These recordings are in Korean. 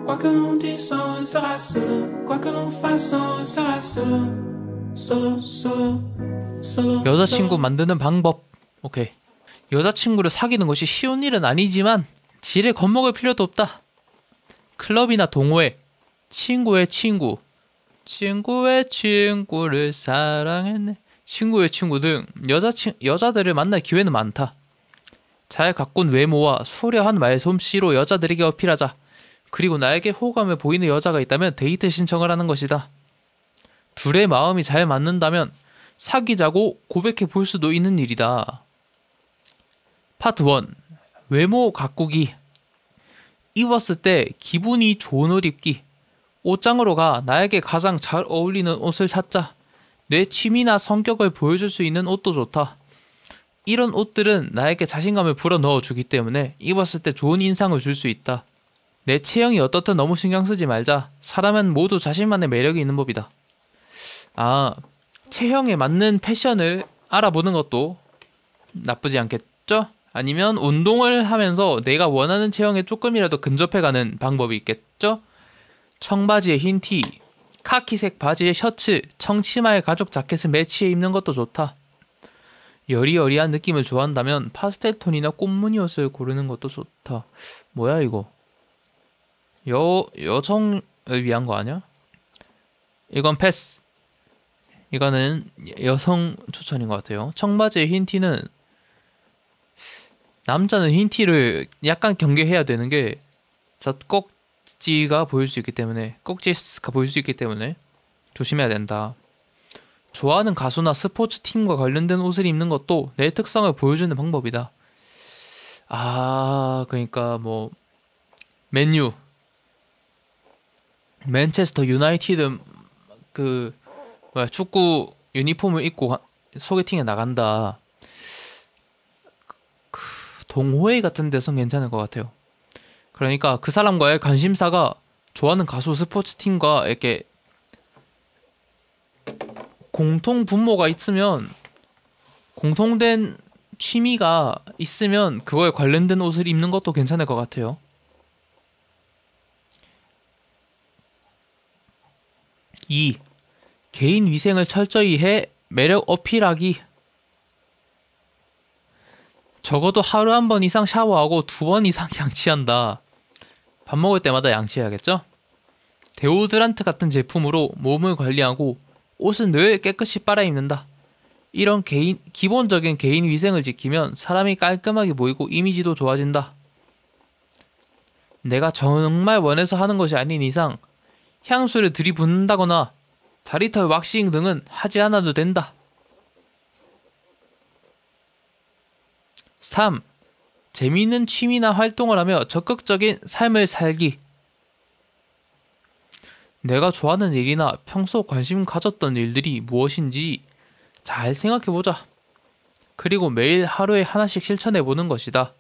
Quoi que l'on dise, on sera solo. Quoi que l'on fasse, on sera solo. Solo, solo, solo. 여자친구 만드는 방법. 오케이. 여자친구를 사귀는 것이 쉬운 일은 아니지만 지레 겁먹을 필요도 없다. 클럽이나 동호회, 친구의 친구, 친구의 친구를 사랑했네. 친구의 친구 등 여자들을 만날 기회는 많다. 잘 가꾼 외모와 수려한 말솜씨로 여자들에게 어필하자. 그리고 나에게 호감을 보이는 여자가 있다면 데이트 신청을 하는 것이다. 둘의 마음이 잘 맞는다면 사귀자고 고백해 볼 수도 있는 일이다. 파트 1. 외모 가꾸기. 입었을 때 기분이 좋은 옷 입기. 옷장으로 가 나에게 가장 잘 어울리는 옷을 찾자. 내 취미나 성격을 보여줄 수 있는 옷도 좋다. 이런 옷들은 나에게 자신감을 불어넣어 주기 때문에 입었을 때 좋은 인상을 줄 수 있다. 내 체형이 어떻든 너무 신경 쓰지 말자. 사람은 모두 자신만의 매력이 있는 법이다. 체형에 맞는 패션을 알아보는 것도 나쁘지 않겠죠? 아니면 운동을 하면서 내가 원하는 체형에 조금이라도 근접해가는 방법이 있겠죠? 청바지에 흰 티, 카키색 바지에 셔츠, 청치마에 가죽 자켓을 매치해 입는 것도 좋다. 여리여리한 느낌을 좋아한다면 파스텔 톤이나 꽃무늬 옷을 고르는 것도 좋다. 뭐야 이거? 여성을 위한 거 아니야? 이건 패스. 이거는 여성 추천인 것 같아요. 청바지에 흰 티는 남자는 흰 티를 약간 경계해야 되는 게 꼭지가 보일 수 있기 때문에 조심해야 된다. 좋아하는 가수나 스포츠 팀과 관련된 옷을 입는 것도 내 특성을 보여주는 방법이다. 그러니까 뭐 맨유, 맨체스터 유나이티드 축구 유니폼을 입고 소개팅에 나간다. 동호회 같은 데선 괜찮을 것 같아요. 그러니까 그 사람과의 관심사가 좋아하는 가수 스포츠팀과 이렇게 공통 분모가 있으면, 공통된 취미가 있으면 그거에 관련된 옷을 입는 것도 괜찮을 것 같아요. 2. 개인 위생을 철저히 해 매력 어필하기. 적어도 하루 한 번 이상 샤워하고 2번 이상 양치한다. 밥 먹을 때마다 양치해야겠죠? 데오드란트 같은 제품으로 몸을 관리하고 옷은 늘 깨끗이 빨아입는다. 이런 기본적인 개인 위생을 지키면 사람이 깔끔하게 보이고 이미지도 좋아진다. 내가 정말 원해서 하는 것이 아닌 이상 향수를 들이붓는다거나 다리털 왁싱 등은 하지 않아도 된다. 3. 재미있는 취미나 활동을 하며 적극적인 삶을 살기. 내가 좋아하는 일이나 평소 관심 가졌던 일들이 무엇인지 잘 생각해보자. 그리고 매일 하루에 하나씩 실천해보는 것이다.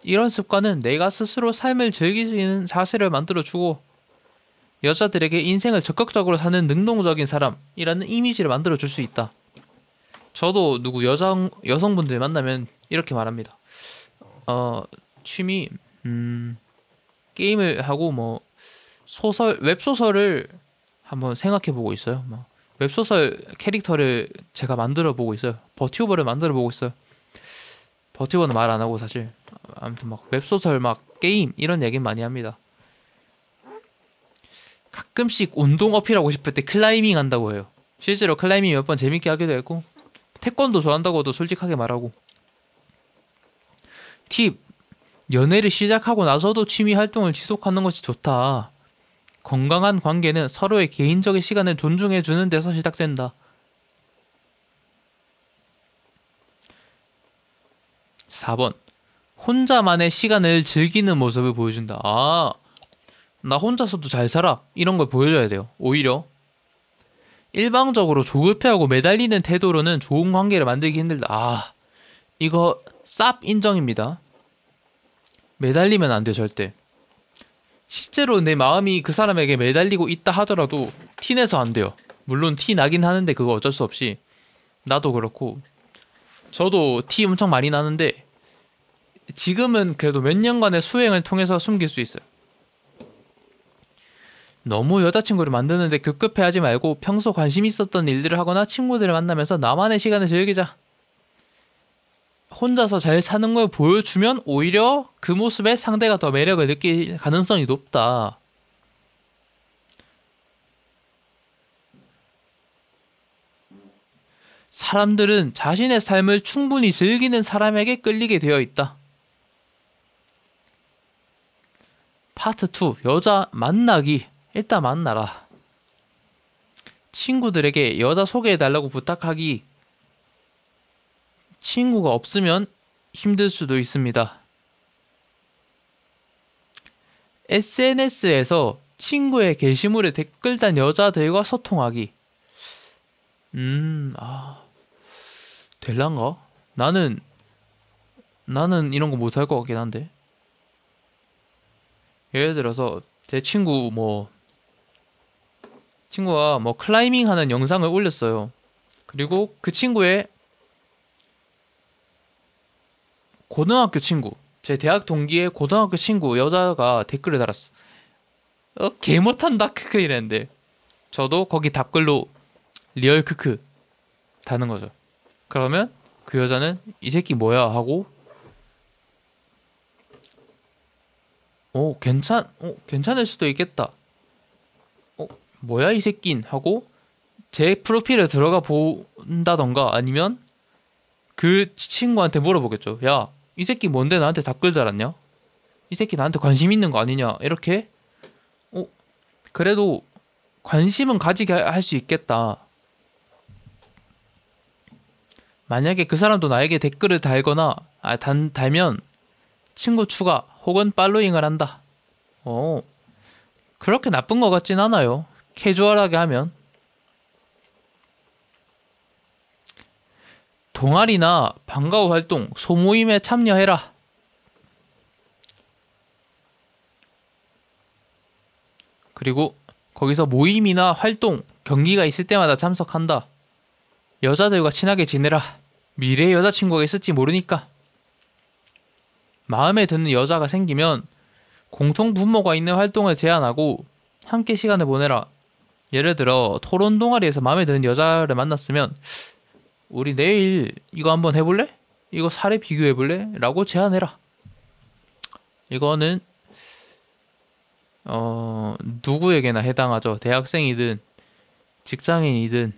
이런 습관은 내가 스스로 삶을 즐길 수 있는 자세를 만들어주고 여자들에게 인생을 적극적으로 사는 능동적인 사람이라는 이미지를 만들어줄 수 있다. 저도 여성분들 만나면 이렇게 말합니다. 취미, 게임을 하고 뭐 웹소설을 한번 생각해보고 있어요. 웹소설 캐릭터를 제가 만들어보고 있어요. 버튜버를 만들어보고 있어요. 버튜버는 말 안하고 사실 아무튼 웹소설 게임 이런 얘기는 많이 합니다. 가끔씩 운동 어필하고 싶을 때 클라이밍 한다고 해요. 실제로 클라이밍 몇 번 재밌게 하기도 했고 태권도 좋아한다고도 솔직하게 말하고. 팁. 연애를 시작하고 나서도 취미 활동을 지속하는 것이 좋다. 건강한 관계는 서로의 개인적인 시간을 존중해주는 데서 시작된다. 4번. 혼자만의 시간을 즐기는 모습을 보여준다. 나 혼자서도 잘 살아. 이런 걸 보여줘야 돼요. 오히려 일방적으로 조급해하고 매달리는 태도로는 좋은 관계를 만들기 힘들다. 이거 쌉 인정입니다. 매달리면 안 돼요, 절대. 실제로 내 마음이 그 사람에게 매달리고 있다 하더라도 티내서 안 돼요. 물론 티 나긴 하는데 그거 어쩔 수 없이. 나도 그렇고 저도 티 엄청 많이 나는데 지금은 그래도 몇 년간의 수행을 통해서 숨길 수 있어요. 너무 여자친구를 만드는데 급급해하지 말고 평소 관심 있었던 일들을 하거나 친구들을 만나면서 나만의 시간을 즐기자. 혼자서 잘 사는 걸 보여주면 오히려 그 모습에 상대가 더 매력을 느낄 가능성이 높다. 사람들은 자신의 삶을 충분히 즐기는 사람에게 끌리게 되어 있다. 파트 2. 여자 만나기. 일단 만나라. 친구들에게 여자 소개해달라고 부탁하기. 친구가 없으면 힘들 수도 있습니다. SNS에서 친구의 게시물에 댓글 단 여자들과 소통하기. 될란가? 나는 이런 거 못할 것 같긴 한데. 예를 들어서 제 친구가 뭐 클라이밍 하는 영상을 올렸어요. 그리고 그 친구의 고등학교 친구, 제 대학 동기의 고등학교 친구 여자가 댓글을 달았어. 개 못한다 크크 이랬는데 저도 거기 답글로 리얼 크크 다는 거죠. 그러면 그 여자는 이 새끼 뭐야 하고 괜찮을 수도 있겠다. 뭐야 이 새낀 하고 제 프로필에 들어가 본다던가 아니면 그 친구한테 물어보겠죠. 야, 이 새끼 뭔데 나한테 댓글 달았냐? 이 새끼 나한테 관심 있는 거 아니냐? 이렇게 그래도 관심은 가지게 할 수 있겠다. 만약에 그 사람도 나에게 댓글을 달거나 달면 친구 추가 혹은 팔로잉을 한다. 그렇게 나쁜 것 같진 않아요. 캐주얼하게 하면. 동아리나 방과후 활동, 소모임에 참여해라. 그리고 거기서 모임이나 활동, 경기가 있을 때마다 참석한다. 여자들과 친하게 지내라. 미래의 여자친구가 있을지 모르니까. 마음에 드는 여자가 생기면 공통 분모가 있는 활동을 제안하고 함께 시간을 보내라. 예를 들어 토론 동아리에서 마음에 드는 여자를 만났으면 우리 내일 이거 한번 해볼래? 이거 사례 비교해볼래? 라고 제안해라. 이거는 누구에게나 해당하죠. 대학생이든 직장인이든.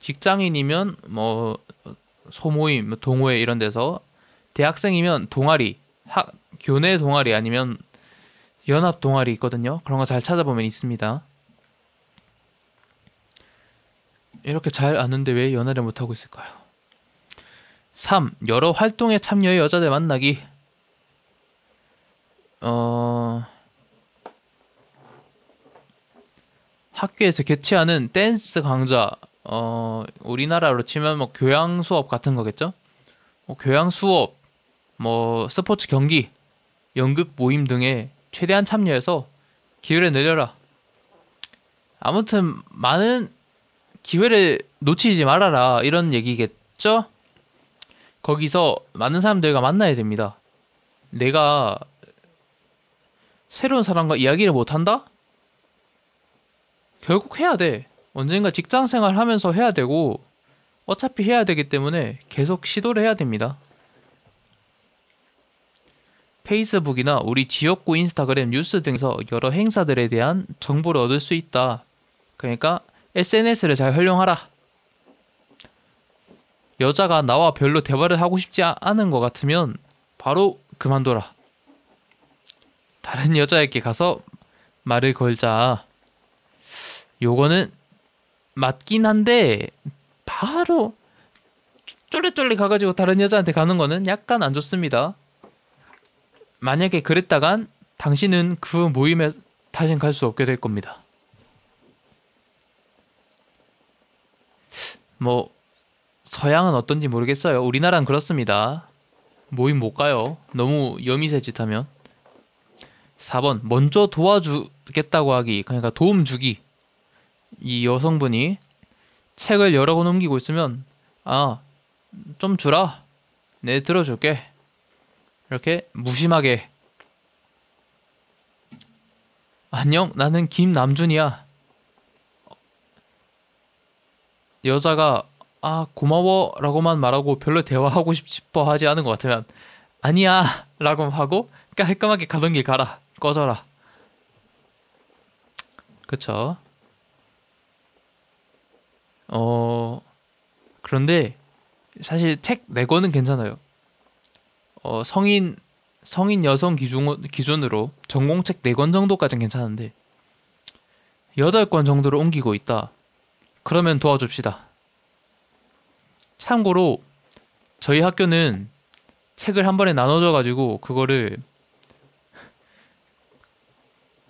직장인이면 뭐 소모임, 동호회 이런 데서, 대학생이면 동아리, 교내 동아리 아니면 연합 동아리 있거든요. 그런 거 잘 찾아보면 있습니다. 이렇게 잘 아는데 왜 연애를 못하고 있을까요? 3. 여러 활동에 참여해 여자들 만나기. 학교에서 개최하는 댄스 강좌, 우리나라로 치면 뭐 교양 수업 같은 거겠죠? 교양 수업, 뭐 스포츠 경기, 연극 모임 등에 최대한 참여해서 기회를 늘려라. 아무튼 많은 기회를 놓치지 말아라 이런 얘기겠죠? 거기서 많은 사람들과 만나야 됩니다. 내가 새로운 사람과 이야기를 못한다? 결국 해야 돼. 언젠가 직장생활 하면서 해야 되고 어차피 해야 되기 때문에 계속 시도를 해야 됩니다. 페이스북이나 우리 지역구 인스타그램 뉴스 등에서 여러 행사들에 대한 정보를 얻을 수 있다. 그러니까 SNS를 잘 활용하라. 여자가 나와 별로 대화를 하고 싶지 않은 것 같으면 바로 그만둬라. 다른 여자에게 가서 말을 걸자. 요거는 맞긴 한데 바로 쫄래쫄래 가가지고 다른 여자한테 가는 거는 약간 안 좋습니다. 만약에 그랬다간 당신은 그 모임에 다신 갈 수 없게 될 겁니다. 뭐 서양은 어떤지 모르겠어요. 우리나라는 그렇습니다. 모임 못 가요. 너무 여미새 짓 하면. 4번 먼저 도와주겠다고 하기. 그러니까 도움 주기. 이 여성분이 책을 여러 권 옮기고 있으면 좀 주라. 내 들어줄게. 이렇게 무심하게 안녕, 나는 김남준이야. 여자가 아, 고마워 라고만 말하고 별로 대화하고 싶어 하지 않은 것 같으면 아니야 라고 하고 깔끔하게 가던 길 가라. 꺼져라. 그쵸? 그런데 사실 책 4권은 괜찮아요. 성인 여성 기준으로 전공책 4권 정도까지는 괜찮은데 8권 정도로 옮기고 있다. 그러면 도와줍시다. 참고로 저희 학교는 책을 한 번에 나눠줘가지고 그거를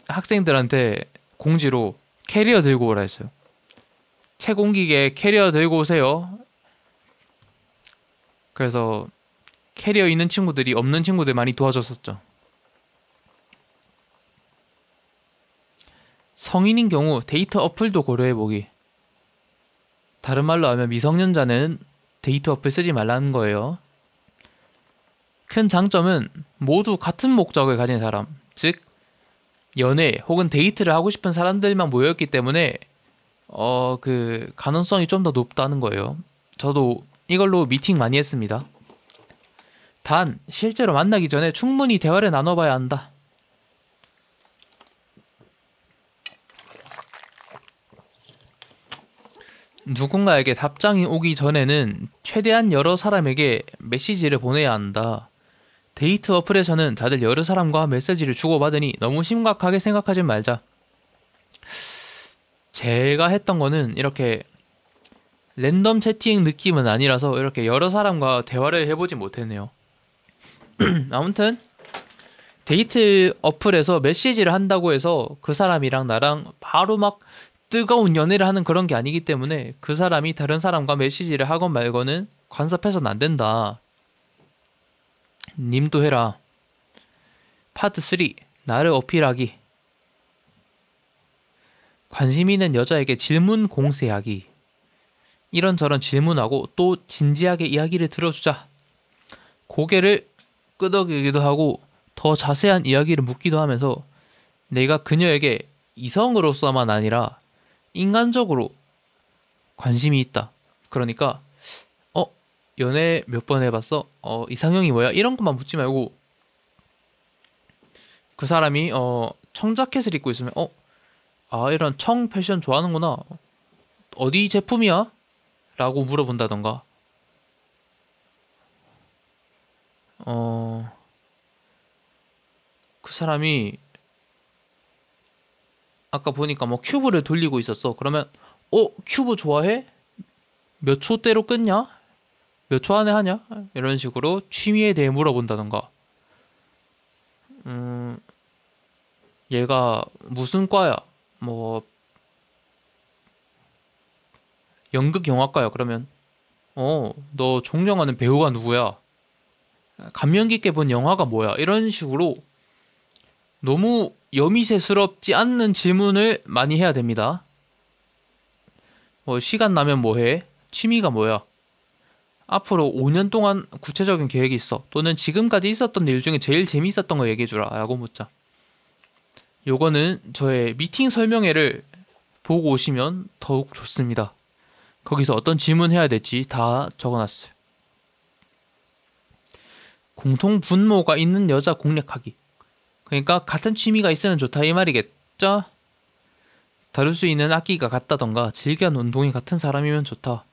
학생들한테 공지로 캐리어 들고 오라 했어요. 책 옮기게 캐리어 들고 오세요. 그래서 캐리어 있는 친구들이 없는 친구들 많이 도와줬었죠. 성인인 경우 데이트 어플도 고려해보기. 다른 말로 하면 미성년자는 데이트 어플 쓰지 말라는 거예요. 큰 장점은 모두 같은 목적을 가진 사람, 즉 연애 혹은 데이트를 하고 싶은 사람들만 모였기 때문에 그 가능성이 좀 더 높다는 거예요. 저도 이걸로 미팅 많이 했습니다. 단 실제로 만나기 전에 충분히 대화를 나눠봐야 한다. 누군가에게 답장이 오기 전에는 최대한 여러 사람에게 메시지를 보내야 한다. 데이트 어플에서는 다들 여러 사람과 메시지를 주고받으니 너무 심각하게 생각하지 말자. 제가 했던 거는 이렇게 랜덤 채팅 느낌은 아니라서 이렇게 여러 사람과 대화를 해보지 못했네요. 아무튼 데이트 어플에서 메시지를 한다고 해서 그 사람이랑 나랑 바로 막 뜨거운 연애를 하는 그런 게 아니기 때문에 그 사람이 다른 사람과 메시지를 하건 말거는 간섭해서는 안 된다. 님도 해라. 파트 3. 나를 어필하기. 관심 있는 여자에게 질문 공세하기. 이런저런 질문하고 또 진지하게 이야기를 들어주자. 고개를 끄덕이기도 하고 더 자세한 이야기를 묻기도 하면서 내가 그녀에게 이성으로서만 아니라 인간적으로 관심이 있다. 그러니까 연애 몇 번 해봤어? 이상형이 뭐야? 이런 것만 묻지 말고 그 사람이 청자켓을 입고 있으면 이런 청 패션 좋아하는구나. 어디 제품이야? 라고 물어본다던가 그 사람이 아까 보니까 뭐 큐브를 돌리고 있었어. 그러면 큐브 좋아해? 몇 초대로 끊냐? 몇 초 안에 하냐? 이런 식으로 취미에 대해 물어본다던가 얘가 무슨 과야? 뭐 연극 영화과야. 그러면 너 존경하는 배우가 누구야? 감명 깊게 본 영화가 뭐야? 이런 식으로 너무 여미새스럽지 않는 질문을 많이 해야 됩니다. 시간 나면 뭐해? 취미가 뭐야? 앞으로 5년 동안 구체적인 계획이 있어. 또는 지금까지 있었던 일 중에 제일 재밌었던 거 얘기해주라. 라고 묻자. 요거는 저의 미팅 설명회를 보고 오시면 더욱 좋습니다. 거기서 어떤 질문 해야 될지 다 적어놨어요. 공통 분모가 있는 여자 공략하기. 그러니까 같은 취미가 있으면 좋다 이 말이겠죠? 다룰 수 있는 악기가 같다던가 즐겨하는 운동이 같은 사람이면 좋다.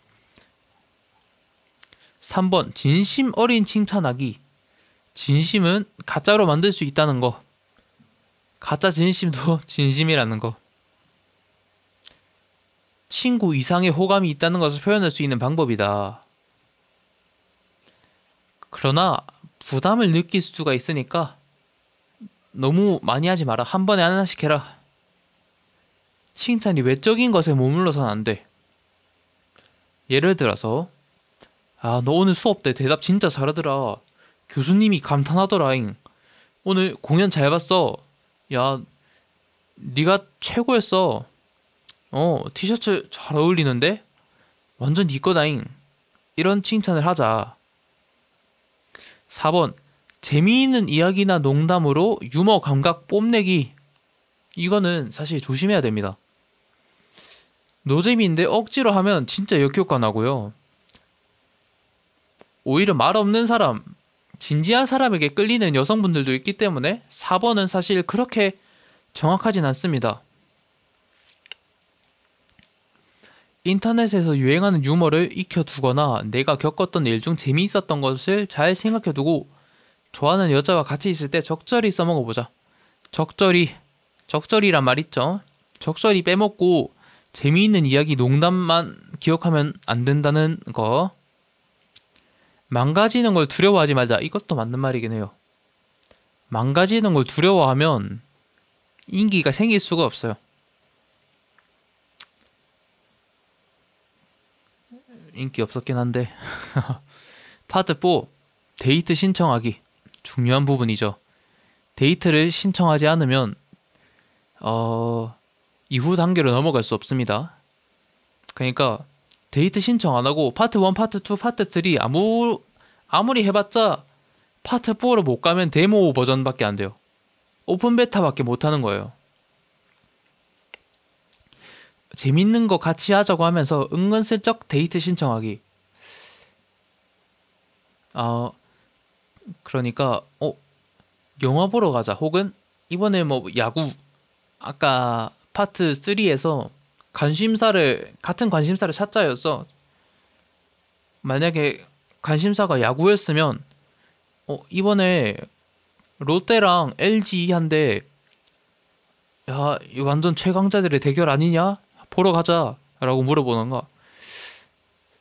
3번 진심 어린 칭찬하기. 진심은 가짜로 만들 수 있다는 거. 가짜 진심도 진심이라는 거. 친구 이상의 호감이 있다는 것을 표현할 수 있는 방법이다. 그러나 부담을 느낄 수가 있으니까 너무 많이 하지 마라. 한 번에 하나씩 해라. 칭찬이 외적인 것에 머물러서는 안 돼. 예를 들어서 너 오늘 수업 때 대답 진짜 잘하더라. 교수님이 감탄하더라잉. 오늘 공연 잘 봤어. 야, 네가 최고였어. 티셔츠 잘 어울리는데? 완전 네 거다잉. 이런 칭찬을 하자. 4번 재미있는 이야기나 농담으로 유머 감각 뽐내기. 이거는 사실 조심해야 됩니다. 노잼인데 억지로 하면 진짜 역효과 나고요. 오히려 말 없는 사람, 진지한 사람에게 끌리는 여성분들도 있기 때문에 4번은 사실 그렇게 정확하진 않습니다. 인터넷에서 유행하는 유머를 익혀두거나 내가 겪었던 일 중 재미있었던 것을 잘 생각해두고 좋아하는 여자와 같이 있을 때 적절히 써먹어보자. 적절히란 말 있죠? 적절히 빼먹고 재미있는 이야기 농담만 기억하면 안 된다는 거. 망가지는 걸 두려워하지 말자. 이것도 맞는 말이긴 해요. 망가지는 걸 두려워하면 인기가 생길 수가 없어요. 인기 없었긴 한데. 파트 4. 데이트 신청하기. 중요한 부분이죠. 데이트를 신청하지 않으면 이후 단계로 넘어갈 수 없습니다. 그러니까 데이트 신청 안 하고 파트 1, 파트 2, 파트 3 아무리 해봤자 파트 4로 못 가면 데모 버전밖에 안 돼요. 오픈 베타밖에 못 하는 거예요. 재밌는 거 같이 하자고 하면서 은근슬쩍 데이트 신청하기. 그러니까 영화 보러 가자. 혹은 이번에 뭐 야구, 아까 파트 3에서 같은 관심사를 찾자였어. 만약에 관심사가 야구였으면 이번에 롯데랑 LG 한데 야, 이거 완전 최강자들의 대결 아니냐? 보러 가자 라고 물어보는가.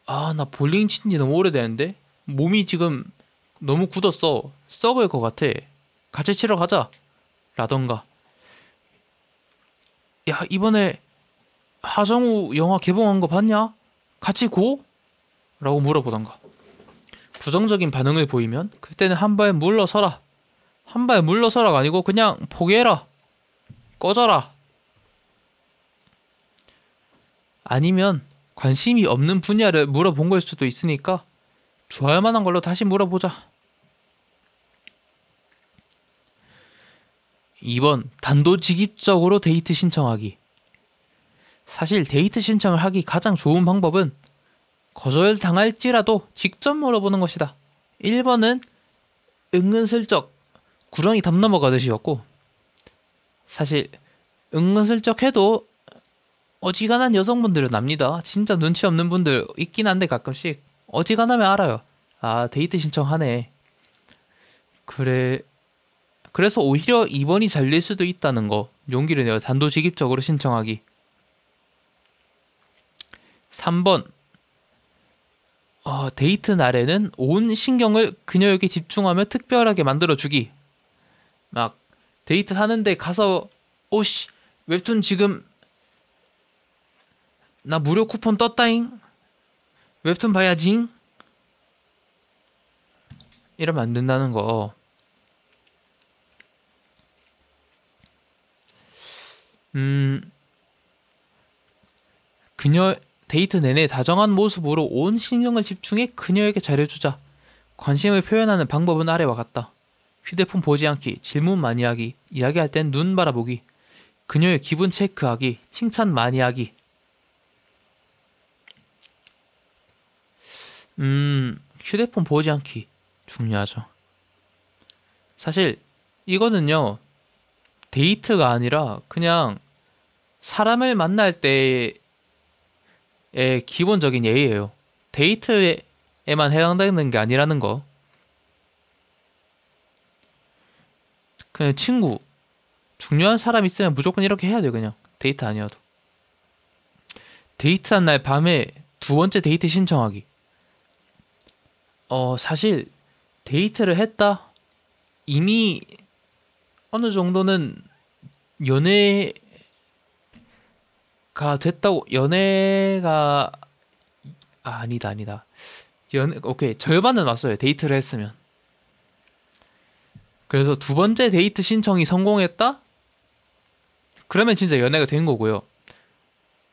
나 볼링 친지 너무 오래되는데 몸이 지금 너무 굳었어. 썩을 것 같아. 같이 치러 가자 라던가. 야, 이번에 하정우 영화 개봉한 거 봤냐? 같이 고? 라고 물어보던가. 부정적인 반응을 보이면 그때는 한 발 물러서라. 한 발 물러서라가 아니고 그냥 포기해라. 꺼져라. 아니면 관심이 없는 분야를 물어본 걸 수도 있으니까 좋아할 만한 걸로 다시 물어보자. 2번 단도직입적으로 데이트 신청하기. 사실 데이트 신청을 하기 가장 좋은 방법은 거절당할지라도 직접 물어보는 것이다. 1번은 은근슬쩍 구렁이 담 넘어가듯이였고, 사실 은근슬쩍 해도 어지간한 여성분들은 압니다. 진짜 눈치 없는 분들 있긴 한데 가끔씩 어지간하면 알아요. 데이트 신청하네. 그래서 오히려 2번이 잘릴 수도 있다는 거 용기를 내어 단도직입적으로 신청하기. 3번 데이트 날에는 온 신경을 그녀에게 집중하며 특별하게 만들어주기. 막 데이트 하는데 가서 오씨 웹툰 지금 나 무료 쿠폰 떴다잉. 웹툰 봐야지. 이러면 안 된다는 거. 그녀 데이트 내내 다정한 모습으로 온 신경을 집중해 그녀에게 잘해주자. 관심을 표현하는 방법은 아래와 같다. 휴대폰 보지 않기, 질문 많이 하기, 이야기할 땐 눈 바라보기, 그녀의 기분 체크하기, 칭찬 많이 하기. 휴대폰 보지 않기 중요하죠. 사실 이거는요 데이트가 아니라 그냥 사람을 만날 때의 기본적인 예의예요. 데이트에만 해당되는 게 아니라는 거. 그냥 친구, 중요한 사람 있으면 무조건 이렇게 해야 돼요. 그냥 데이트 아니어도. 데이트한 날 밤에 두 번째 데이트 신청하기. 사실 데이트를 했다. 이미 어느 정도는 연애가 됐다고. 연애가 아니다. 오케이, 절반은 왔어요. 데이트를 했으면. 그래서 두 번째 데이트 신청이 성공했다? 그러면 진짜 연애가 된 거고요.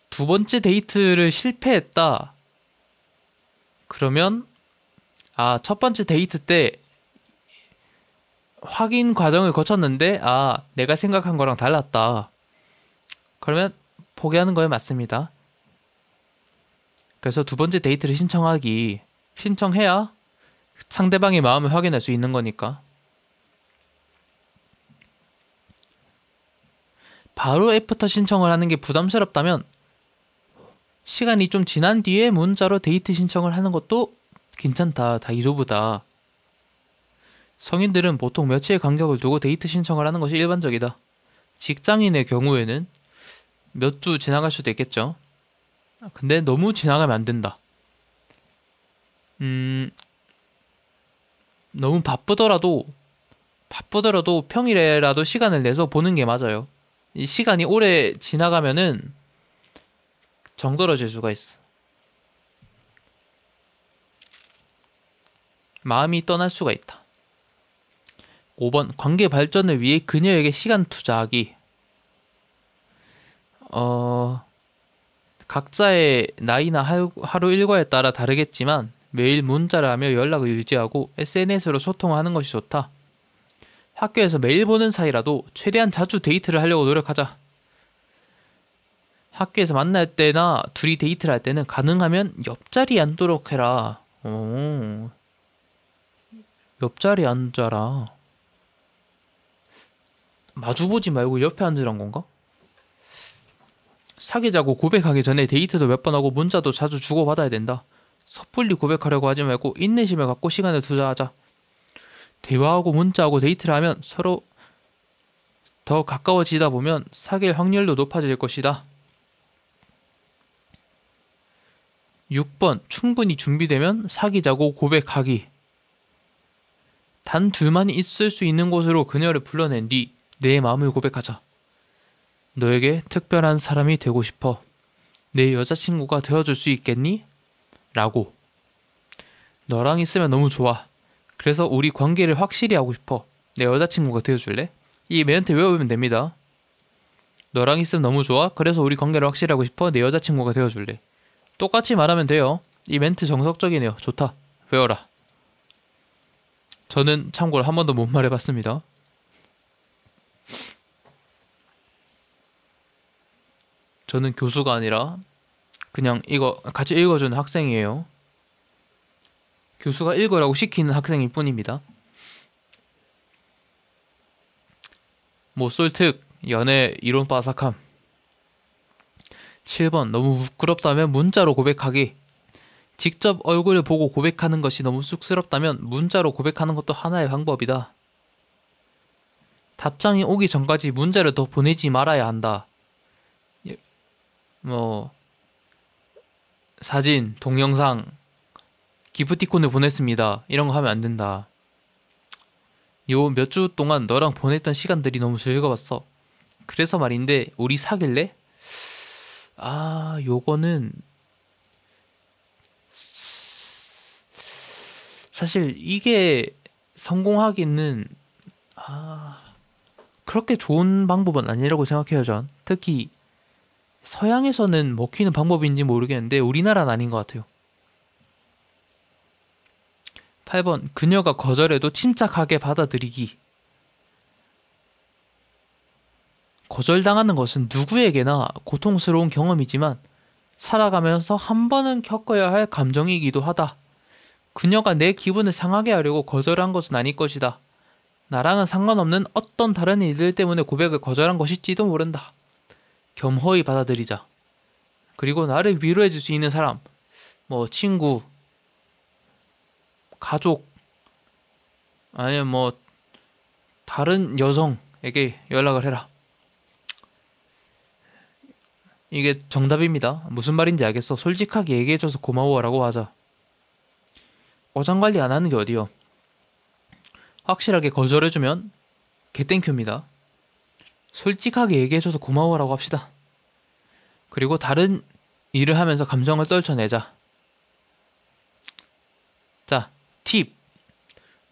두 번째 데이트를 실패했다? 그러면 첫 번째 데이트 때 확인 과정을 거쳤는데 내가 생각한 거랑 달랐다. 그러면 포기하는 거에 맞습니다. 그래서 두 번째 데이트를 신청해야 상대방의 마음을 확인할 수 있는 거니까. 바로 애프터 신청을 하는 게 부담스럽다면 시간이 좀 지난 뒤에 문자로 데이트 신청을 하는 것도 괜찮다. 다 이소부다. 성인들은 보통 며칠 간격을 두고 데이트 신청을 하는 것이 일반적이다. 직장인의 경우에는 몇 주 지나갈 수도 있겠죠. 근데 너무 지나가면 안 된다. 너무 바쁘더라도 평일에라도 시간을 내서 보는 게 맞아요. 이 시간이 오래 지나가면은 정떨어질 수가 있어. 마음이 떠날 수가 있다. 5번 관계 발전을 위해 그녀에게 시간 투자하기. 각자의 나이나 하루 일과에 따라 다르겠지만 매일 문자를 하며 연락을 유지하고 SNS로 소통하는 것이 좋다. 학교에서 매일 보는 사이라도 최대한 자주 데이트를 하려고 노력하자. 학교에서 만날 때나 둘이 데이트를 할 때는 가능하면 옆자리에 앉도록 해라. 옆자리에 앉아라. 마주보지 말고 옆에 앉으란 건가? 사귀자고 고백하기 전에 데이트도 몇 번 하고 문자도 자주 주고받아야 된다. 섣불리 고백하려고 하지 말고 인내심을 갖고 시간을 투자하자. 대화하고 문자하고 데이트를 하면 서로 더 가까워지다 보면 사귈 확률도 높아질 것이다. 6번 충분히 준비되면 사귀자고 고백하기. 단 둘만이 있을 수 있는 곳으로 그녀를 불러낸 뒤 내 마음을 고백하자. 너에게 특별한 사람이 되고 싶어. 내 여자친구가 되어줄 수 있겠니? 라고. 너랑 있으면 너무 좋아. 그래서 우리 관계를 확실히 하고 싶어. 내 여자친구가 되어줄래? 이 멘트 외우면 됩니다. 너랑 있으면 너무 좋아. 그래서 우리 관계를 확실히 하고 싶어. 내 여자친구가 되어줄래? 똑같이 말하면 돼요. 이 멘트 정석적이네요. 좋다. 외워라. 저는 참고로 한 번도 못 말해봤습니다. 저는 교수가 아니라 그냥 이거 같이 읽어주는 학생이에요. 교수가 읽으라고 시키는 학생일 뿐입니다. 모쏠특 연애 이론 빠삭함. 7번 너무 부끄럽다면 문자로 고백하기. 직접 얼굴을 보고 고백하는 것이 너무 쑥스럽다면 문자로 고백하는 것도 하나의 방법이다. 답장이 오기 전까지 문자를 더 보내지 말아야 한다. 사진, 동영상, 기프티콘을 보냈습니다. 이런 거 하면 안 된다. 요 몇 주 동안 너랑 보냈던 시간들이 너무 즐거웠어. 그래서 말인데 우리 사귈래? 요거는 사실 이게 성공하기는 그렇게 좋은 방법은 아니라고 생각해요. 전 특히 서양에서는 먹히는 방법인지 모르겠는데 우리나라는 아닌 것 같아요. 8번 그녀가 거절해도 침착하게 받아들이기. 거절당하는 것은 누구에게나 고통스러운 경험이지만 살아가면서 한 번은 겪어야 할 감정이기도 하다. 그녀가 내 기분을 상하게 하려고 거절한 것은 아닐 것이다. 나랑은 상관없는 어떤 다른 일들 때문에 고백을 거절한 것일지도 모른다. 겸허히 받아들이자. 그리고 나를 위로해줄 수 있는 사람, 친구, 가족, 아니면 다른 여성에게 연락을 해라. 이게 정답입니다. 무슨 말인지 알겠어. 솔직하게 얘기해줘서 고마워라고 하자. 어장관리 안 하는 게 어디요. 확실하게 거절해주면 개땡큐입니다. 솔직하게 얘기해줘서 고마워라고 합시다. 그리고 다른 일을 하면서 감정을 떨쳐내자. 자, 팁.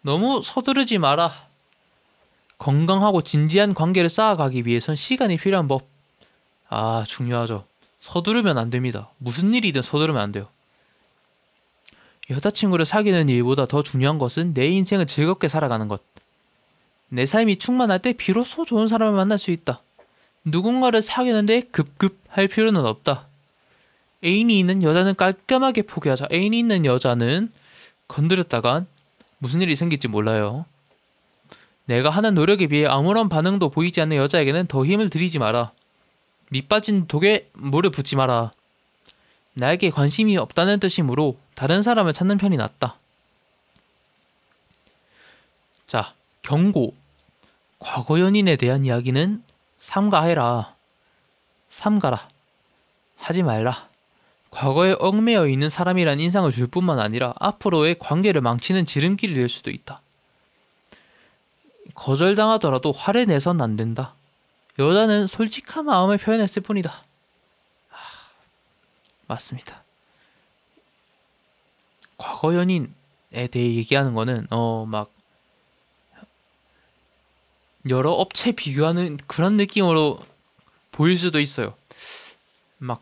너무 서두르지 마라. 건강하고 진지한 관계를 쌓아가기 위해선 시간이 필요한 법. 중요하죠. 서두르면 안 됩니다. 무슨 일이든 서두르면 안 돼요. 여자친구를 사귀는 일보다 더 중요한 것은 내 인생을 즐겁게 살아가는 것. 내 삶이 충만할 때 비로소 좋은 사람을 만날 수 있다. 누군가를 사귀는데 급급할 필요는 없다. 애인이 있는 여자는 깔끔하게 포기하자. 애인이 있는 여자는 건드렸다간 무슨 일이 생길지 몰라요. 내가 하는 노력에 비해 아무런 반응도 보이지 않는 여자에게는 더 힘을 들이지 마라. 밑빠진 독에 물을 붓지 마라. 나에게 관심이 없다는 뜻이므로 다른 사람을 찾는 편이 낫다. 자, 경고. 과거 연인에 대한 이야기는 삼가해라. 삼가라. 하지 말라. 과거에 얽매여 있는 사람이란 인상을 줄 뿐만 아니라 앞으로의 관계를 망치는 지름길이 될 수도 있다. 거절당하더라도 화를 내선 안 된다. 여자는 솔직한 마음을 표현했을 뿐이다. 맞습니다. 과거 연인에 대해 얘기하는 거는 막 여러 업체 비교하는 그런 느낌으로 보일 수도 있어요. 막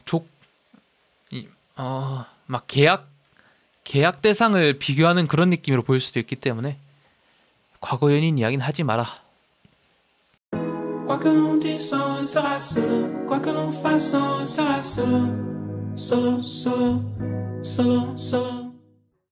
계약 대상을 비교하는 그런 느낌으로 보일 수도 있기 때문에 과거 연인 이야기는 하지 마라. Quoi que l'on dise, on sera solo. Quoi que l'on fasse, on sera solo. Solo, solo, solo, solo.